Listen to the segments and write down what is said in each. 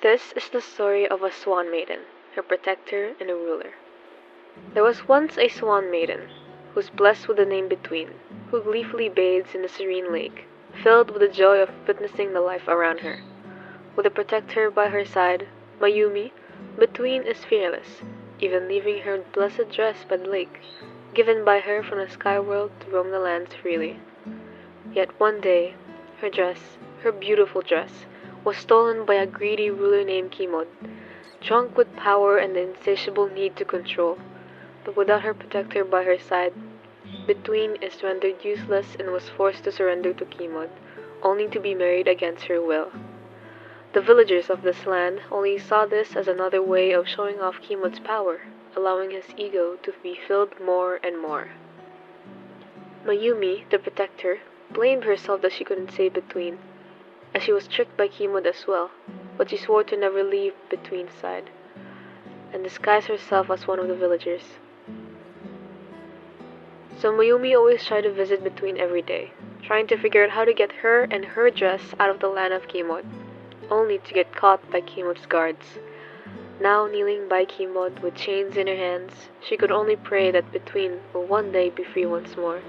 This is the story of a Swan Maiden, her protector and a ruler. There was once a Swan Maiden, who's blessed with the name Between, who gleefully bathes in the serene lake, filled with the joy of witnessing the life around her. With a protector by her side, Mayumi, Between is fearless, even leaving her blessed dress by the lake, given by her from the sky world to roam the lands freely. Yet one day, her dress, her beautiful dress, was stolen by a greedy ruler named Kimod, drunk with power and the insatiable need to control. But without her protector by her side, Between is rendered useless and was forced to surrender to Kimod, only to be married against her will. The villagers of this land only saw this as another way of showing off Kimod's power, allowing his ego to be filled more and more. Mayumi, the protector, blamed herself that she couldn't save Between, as she was tricked by Kimod as well, but she swore to never leave Between's side, and disguise herself as one of the villagers. So Mayumi always tried to visit Between every day, trying to figure out how to get her and her dress out of the land of Kimod, only to get caught by Kimod's guards. Now kneeling by Kimod with chains in her hands, she could only pray that Between will one day be free once more.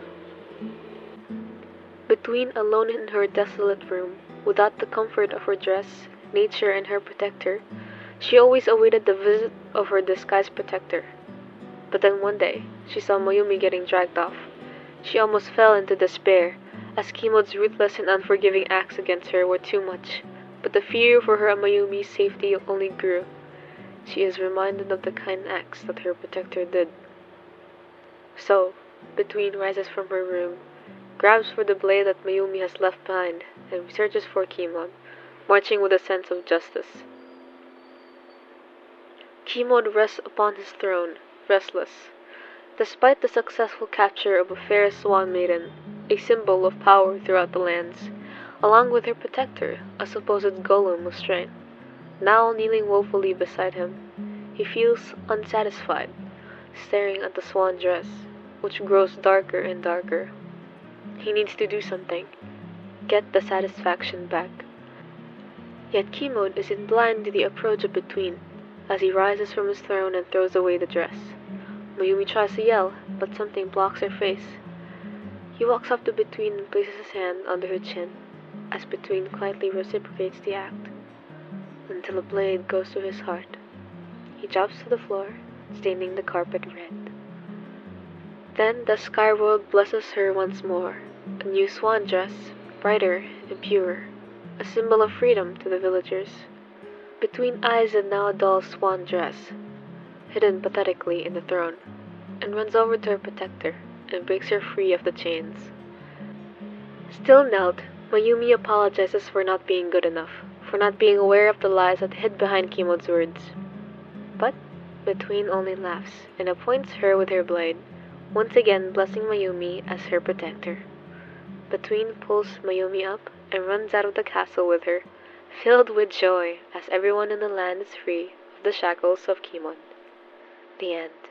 Between, alone in her desolate room, without the comfort of her dress, nature, and her protector, she always awaited the visit of her disguised protector. But then one day, she saw Mayumi getting dragged off. She almost fell into despair, as Kimod's ruthless and unforgiving acts against her were too much. But the fear for her and Mayumi's safety only grew. She is reminded of the kind acts that her protector did. So, Between rises from her room, grabs for the blade that Mayumi has left behind, and searches for Kimod, marching with a sense of justice. Kimod rests upon his throne, restless. Despite the successful capture of a fair Swan Maiden, a symbol of power throughout the lands, along with her protector, a supposed golem of strength, now kneeling woefully beside him, he feels unsatisfied, staring at the swan dress, which grows darker and darker. He needs to do something, get the satisfaction back. Yet Kimod isn't blind to the approach of Between, as he rises from his throne and throws away the dress. Mayumi tries to yell, but something blocks her face. He walks up to Between and places his hand under her chin, as Between quietly reciprocates the act, until a blade goes through his heart. He drops to the floor, staining the carpet red. Then the sky world blesses her once more, a new swan dress, brighter and purer, a symbol of freedom to the villagers. Between eyes the now dull swan dress, hidden pathetically in the throne, and runs over to her protector and breaks her free of the chains. Still knelt, Mayumi apologizes for not being good enough, for not being aware of the lies that hid behind Kimod's words. But Between only laughs and appoints her with her blade, once again blessing Mayumi as her protector. Between pulls Mayumi up and runs out of the castle with her, filled with joy as everyone in the land is free of the shackles of Kimod. The end.